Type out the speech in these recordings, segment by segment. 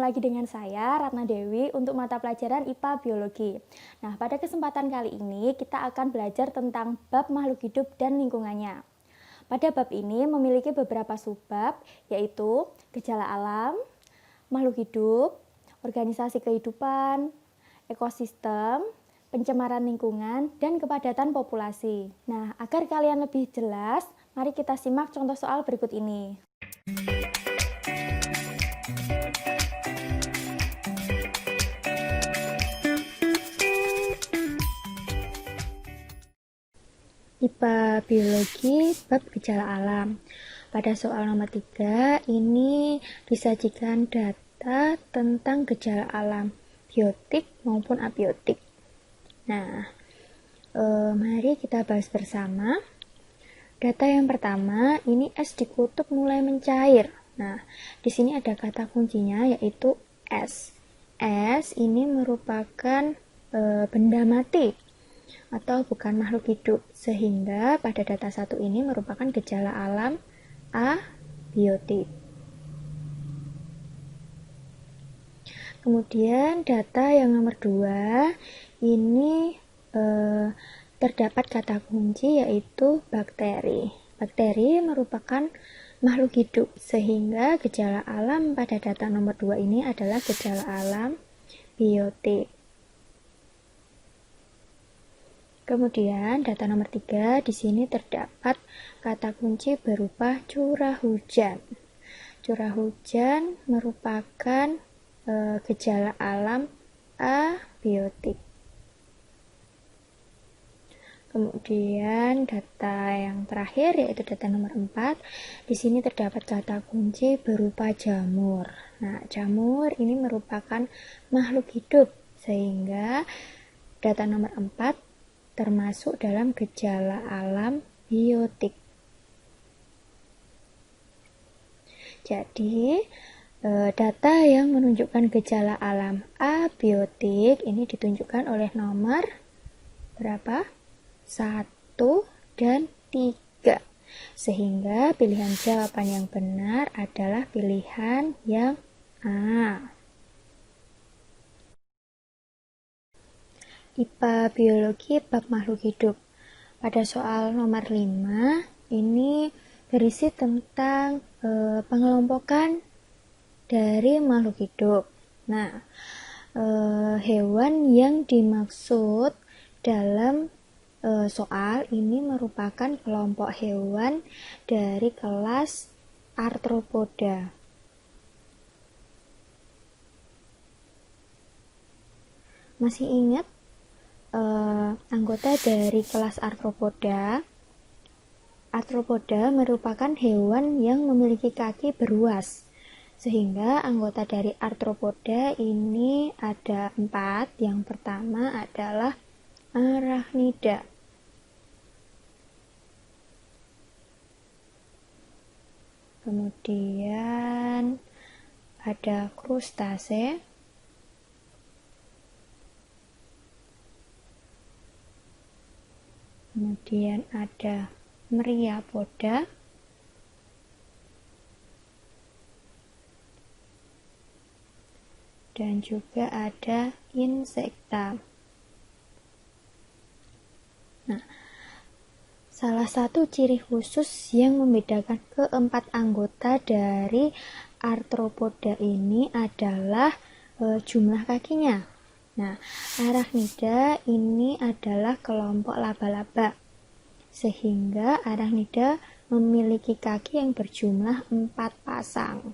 lagi dengan saya, Ratna Dewi, untuk mata pelajaran IPA Biologi. Nah, pada kesempatan kali ini kita akan belajar tentang bab makhluk hidup dan lingkungannya. Pada bab ini memiliki beberapa subbab, yaitu gejala alam, makhluk hidup, organisasi kehidupan, ekosistem, pencemaran lingkungan, dan kepadatan populasi. Nah, agar kalian lebih jelas, mari kita simak contoh soal berikut ini. IPA Biologi bab gejala alam. Pada soal nomor 3 ini disajikan data tentang gejala alam biotik maupun abiotik. Nah, mari kita bahas bersama. Data yang pertama, ini es di kutub mulai mencair. Nah, di sini ada kata kuncinya yaitu es. Es ini merupakan benda mati atau bukan makhluk hidup, sehingga pada data 1 ini merupakan gejala alam abiotik. Kemudian data yang nomor 2 ini terdapat kata kunci yaitu bakteri. Bakteri merupakan makhluk hidup, sehingga gejala alam pada data nomor 2 ini adalah gejala alam biotik. Kemudian data nomor 3 di sini terdapat kata kunci berupa curah hujan. Curah hujan merupakan gejala alam abiotik. Kemudian data yang terakhir yaitu data nomor 4. Di sini terdapat kata kunci berupa jamur. Nah, jamur ini merupakan makhluk hidup, sehingga data nomor 4 termasuk dalam gejala alam biotik. Jadi, data yang menunjukkan gejala alam abiotik ini ditunjukkan oleh nomor berapa? 1 dan 3. Sehingga pilihan jawaban yang benar adalah pilihan yang A. IPA Biologi bab makhluk hidup. Pada soal nomor 5 ini berisi tentang pengelompokan dari makhluk hidup. Nah, hewan yang dimaksud dalam soal ini merupakan kelompok hewan dari kelas Arthropoda. Masih ingat anggota dari kelas Arthropoda? Arthropoda merupakan hewan yang memiliki kaki beruas, sehingga anggota dari Arthropoda ini ada 4. Yang pertama adalah Arachnida. Kemudian ada krustase. Kemudian ada Myriapoda. Dan juga ada insekta. Nah, salah satu ciri khusus yang membedakan keempat anggota dari Arthropoda ini adalah jumlah kakinya. Nah, Arachnida ini adalah kelompok laba-laba, sehingga Arachnida memiliki kaki yang berjumlah 4 pasang.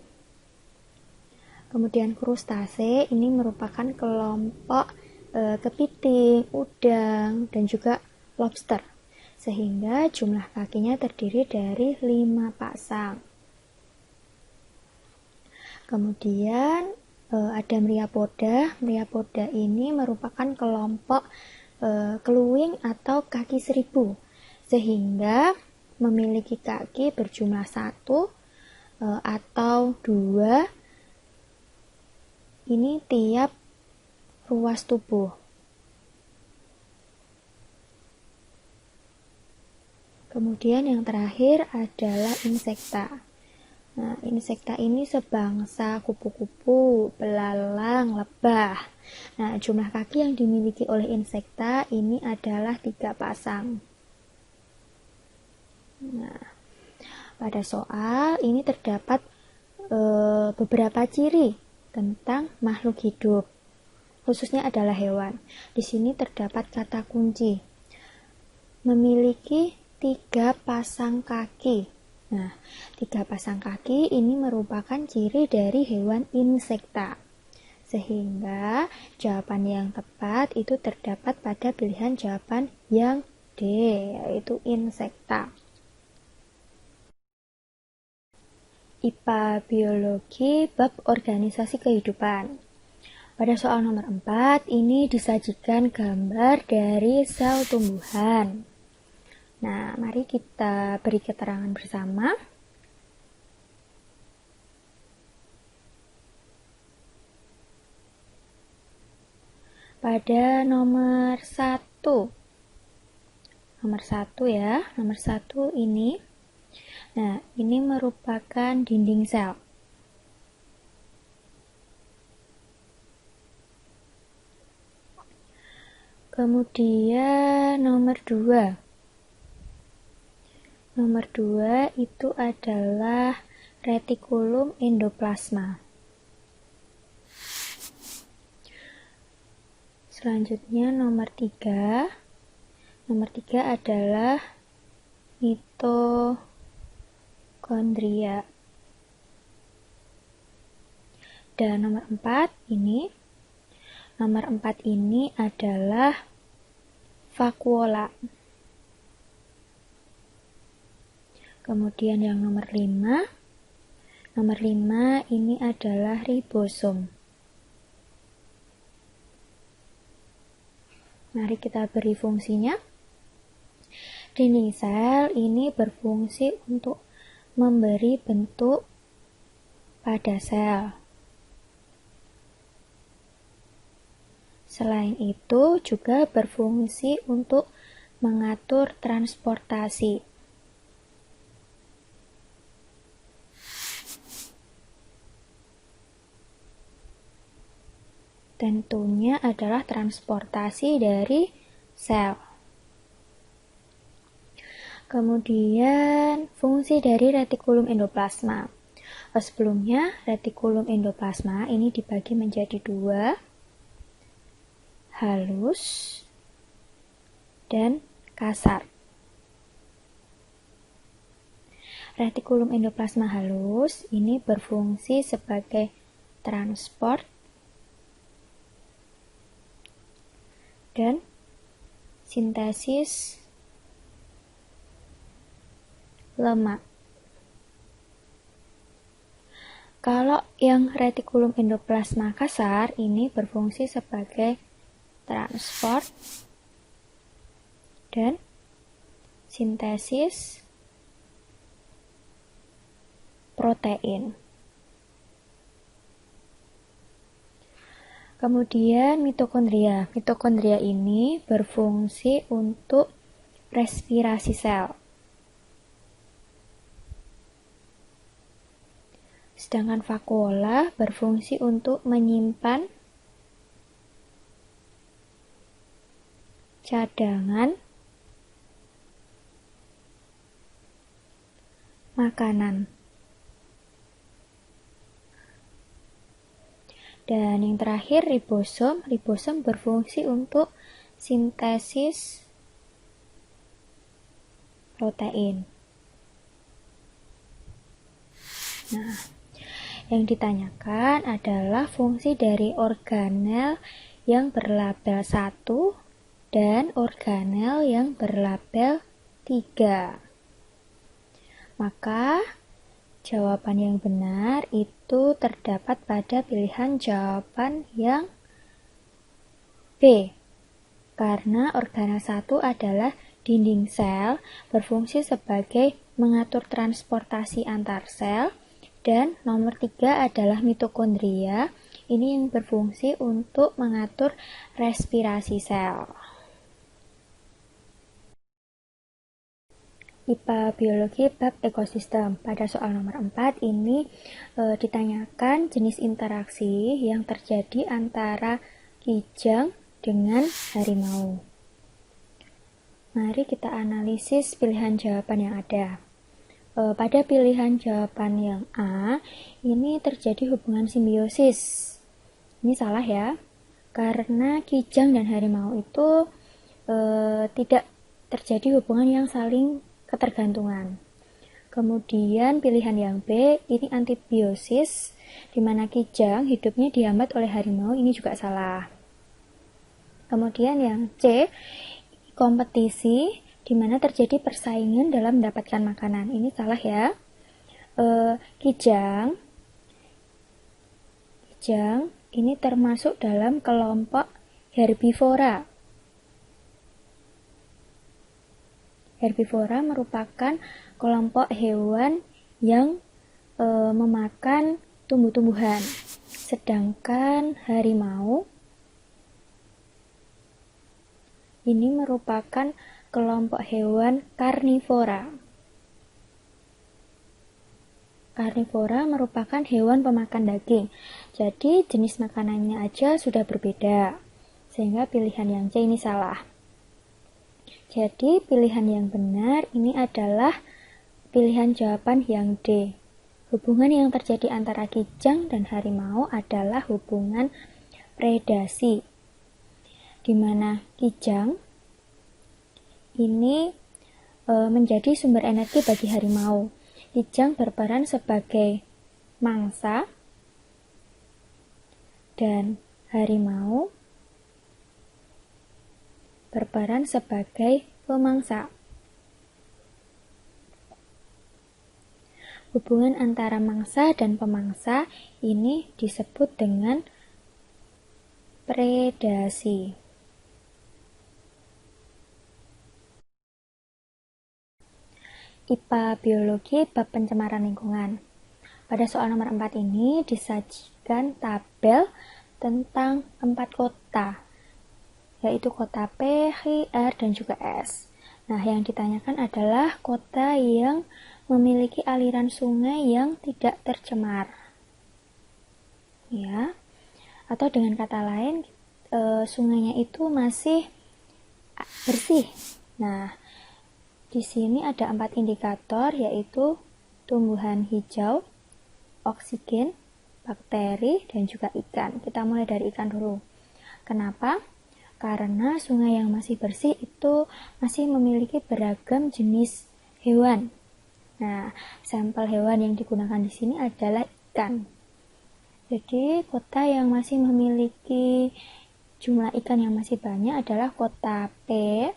Kemudian krustase ini merupakan kelompok kepiting, udang, dan juga lobster, sehingga jumlah kakinya terdiri dari 5 pasang. Kemudian ada Myriapoda. Myriapoda ini merupakan kelompok keluwing atau kaki seribu, sehingga memiliki kaki berjumlah 1 atau 2 ini tiap ruas tubuh. Kemudian yang terakhir adalah insekta. Nah, insekta ini sebangsa kupu-kupu, belalang, lebah. Nah, jumlah kaki yang dimiliki oleh insekta ini adalah 3 pasang. Nah, pada soal ini terdapat beberapa ciri tentang makhluk hidup, khususnya adalah hewan. Di sini terdapat kata kunci, memiliki 3 pasang kaki. Nah, 3 pasang kaki ini merupakan ciri dari hewan insekta. Sehingga jawaban yang tepat itu terdapat pada pilihan jawaban yang D, yaitu insekta. IPA Biologi bab organisasi kehidupan. Pada soal nomor 4, ini disajikan gambar dari sel tumbuhan. Nah, mari kita beri keterangan bersama. Pada nomor 1. Nomor 1 ya, nomor 1 ini. Nah, ini merupakan dinding sel. Kemudian nomor 2. Nomor 2 itu adalah retikulum endoplasma. Selanjutnya nomor 3. Nomor 3 adalah mitokondria. Dan nomor 4 ini. Nomor 4 ini adalah vakuola. Kemudian yang nomor 5. Nomor 5 ini adalah ribosom. Mari kita beri fungsinya. Dinding sel ini berfungsi untuk memberi bentuk pada sel. Selain itu juga berfungsi untuk mengatur transportasi. Tentunya adalah transportasi dari sel. Kemudian fungsi dari retikulum endoplasma. Sebelumnya retikulum endoplasma ini dibagi menjadi 2, halus dan kasar. Retikulum endoplasma halus ini berfungsi sebagai transport dan sintesis lemak. Kalau yang retikulum endoplasma kasar ini berfungsi sebagai transport dan sintesis protein. Kemudian mitokondria. Mitokondria ini berfungsi untuk respirasi sel. Sedangkan vakuola berfungsi untuk menyimpan cadangan makanan. Dan yang terakhir ribosom. Ribosom berfungsi untuk sintesis protein. Nah, yang ditanyakan adalah fungsi dari organel yang berlabel 1 dan organel yang berlabel 3. Maka jawaban yang benar itu terdapat pada pilihan jawaban yang B. Karena organel 1 adalah dinding sel, berfungsi sebagai mengatur transportasi antar sel, dan nomor 3 adalah mitokondria, ini yang berfungsi untuk mengatur respirasi sel. IPA Biologi bab ekosistem. Pada soal nomor 4 ini ditanyakan jenis interaksi yang terjadi antara kijang dengan harimau. Mari kita analisis pilihan jawaban yang ada. Pada pilihan jawaban yang A, ini terjadi hubungan simbiosis. Ini salah ya, karena kijang dan harimau itu tidak terjadi hubungan yang saling ketergantungan. Kemudian pilihan yang B, ini antibiosis, di mana kijang hidupnya dihambat oleh harimau, ini juga salah. Kemudian yang C, kompetisi, di mana terjadi persaingan dalam mendapatkan makanan, ini salah ya. Kijang ini termasuk dalam kelompok herbivora. Herbivora merupakan kelompok hewan yang memakan tumbuh-tumbuhan. Sedangkan harimau ini merupakan kelompok hewan karnivora. Karnivora merupakan hewan pemakan daging. Jadi jenis makanannya aja sudah berbeda. Sehingga pilihan yang C ini salah. Jadi pilihan yang benar ini adalah pilihan jawaban yang D. Hubungan yang terjadi antara kijang dan harimau adalah hubungan predasi, di mana kijang ini menjadi sumber energi bagi harimau. Kijang berperan sebagai mangsa dan harimau berperan sebagai pemangsa. Hubungan antara mangsa dan pemangsa ini disebut dengan predasi. IPA Biologi bab pencemaran lingkungan. Pada soal nomor 4 ini disajikan tabel tentang 4 kota, yaitu kota P, H, R, dan juga S. Nah, yang ditanyakan adalah kota yang memiliki aliran sungai yang tidak tercemar. Ya. Atau dengan kata lain, sungainya itu masih bersih. Nah, di sini ada 4 indikator, yaitu tumbuhan hijau, oksigen, bakteri, dan juga ikan. Kita mulai dari ikan dulu. Kenapa? Karena sungai yang masih bersih itu masih memiliki beragam jenis hewan. Nah, sampel hewan yang digunakan di sini adalah ikan. Jadi, kota yang masih memiliki jumlah ikan yang masih banyak adalah kota P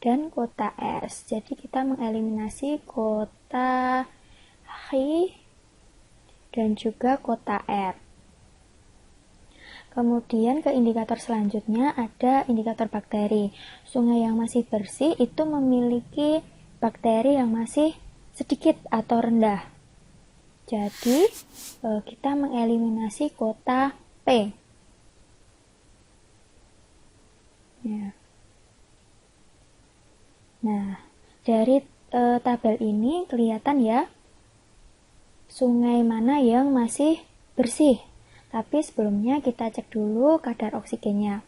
dan kota S. Jadi, kita mengeliminasi kota H dan juga kota R. Kemudian ke indikator selanjutnya ada indikator bakteri. Sungai yang masih bersih itu memiliki bakteri yang masih sedikit atau rendah. Jadi kita mengeliminasi kota P. Ya. Nah, dari tabel ini kelihatan ya sungai mana yang masih bersih. Tapi sebelumnya kita cek dulu kadar oksigennya.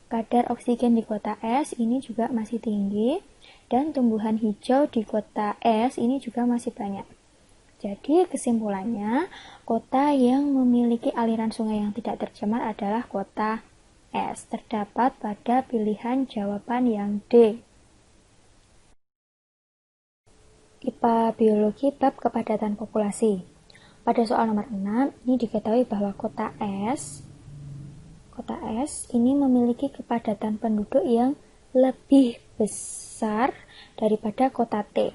Kadar oksigen di kota S ini juga masih tinggi, dan tumbuhan hijau di kota S ini juga masih banyak. Jadi kesimpulannya, kota yang memiliki aliran sungai yang tidak tercemar adalah kota S. Terdapat pada pilihan jawaban yang D. IPA Biologi bab kepadatan populasi. Pada soal nomor 6, ini diketahui bahwa kota S ini memiliki kepadatan penduduk yang lebih besar daripada kota T.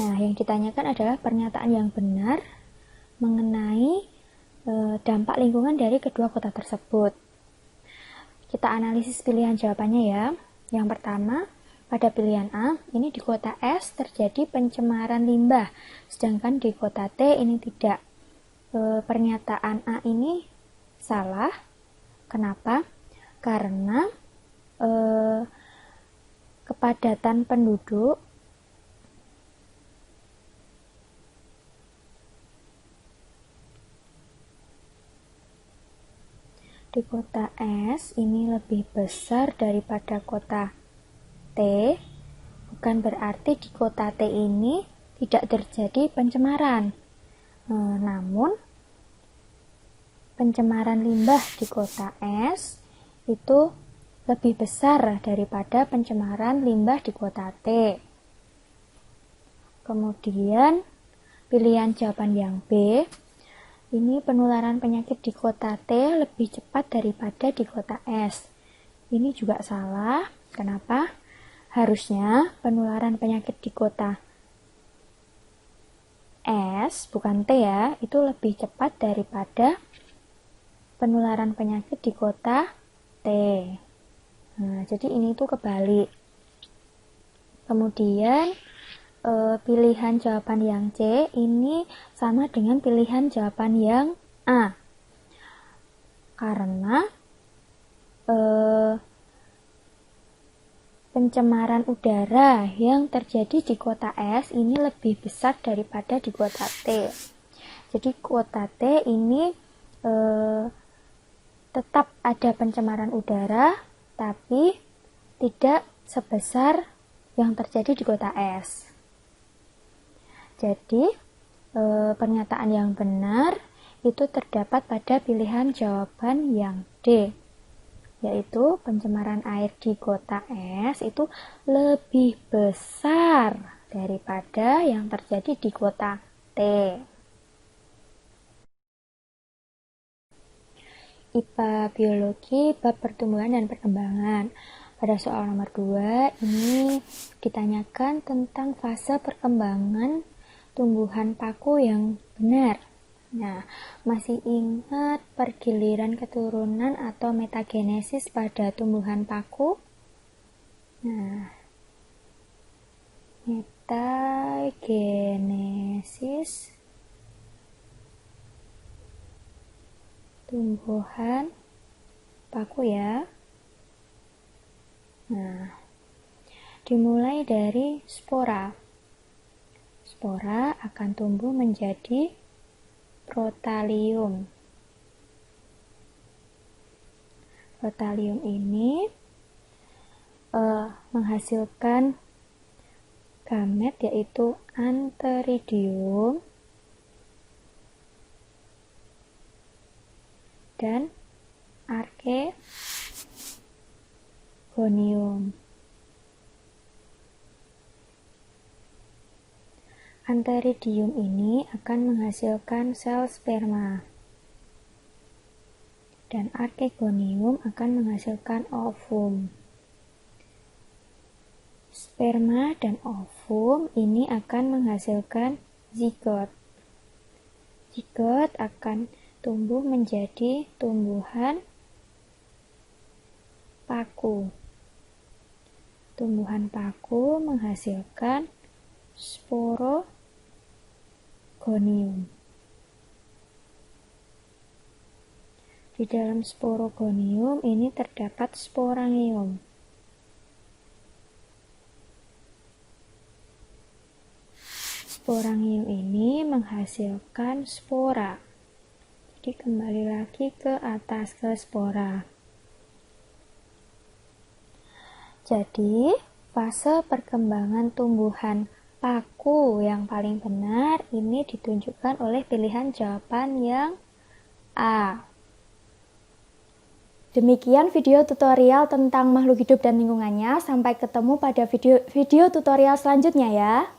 Nah, yang ditanyakan adalah pernyataan yang benar mengenai dampak lingkungan dari kedua kota tersebut. Kita analisis pilihan jawabannya ya. Yang pertama, pada pilihan A, ini di kota S terjadi pencemaran limbah, sedangkan di kota T ini tidak. Pernyataan A ini salah. Kenapa? Karena kepadatan penduduk di kota S ini lebih besar daripada kota T, bukan berarti di kota T ini tidak terjadi pencemaran. Namun, pencemaran limbah di kota S itu lebih besar daripada pencemaran limbah di kota T. Kemudian, pilihan jawaban yang B, ini penularan penyakit di kota T lebih cepat daripada di kota S. Ini juga salah. Kenapa? Harusnya penularan penyakit di kota S, bukan T ya, itu lebih cepat daripada penularan penyakit di kota T. Nah, jadi ini tuh kebalik. Kemudian, pilihan jawaban yang C ini sama dengan pilihan jawaban yang A, karena pencemaran udara yang terjadi di kota S ini lebih besar daripada di kota T. Jadi kota T ini tetap ada pencemaran udara, tapi tidak sebesar yang terjadi di kota S. Jadi, pernyataan yang benar itu terdapat pada pilihan jawaban yang D, yaitu pencemaran air di kota S itu lebih besar daripada yang terjadi di kota T. IPA Biologi bab pertumbuhan dan perkembangan. Pada soal nomor 2, ini ditanyakan tentang fase perkembangan tumbuhan paku yang benar. Nah, masih ingat pergiliran keturunan atau metagenesis pada tumbuhan paku? Nah, metagenesis tumbuhan paku ya. Nah, dimulai dari spora. Spora akan tumbuh menjadi protalium. Protalium ini menghasilkan gamet yaitu antheridium dan archegonium. Antheridium ini akan menghasilkan sel sperma dan archegonium akan menghasilkan ovum. Sperma dan ovum ini akan menghasilkan zigot. Zigot akan tumbuh menjadi tumbuhan paku. Tumbuhan paku menghasilkan sporogonium. Di dalam sporogonium ini terdapat sporangium. Sporangium ini menghasilkan spora. Jadi kembali lagi ke atas ke spora. Jadi fase perkembangan tumbuhan paku yang paling benar ini ditunjukkan oleh pilihan jawaban yang A. Demikian video tutorial tentang makhluk hidup dan lingkungannya. Sampai ketemu pada video tutorial selanjutnya ya.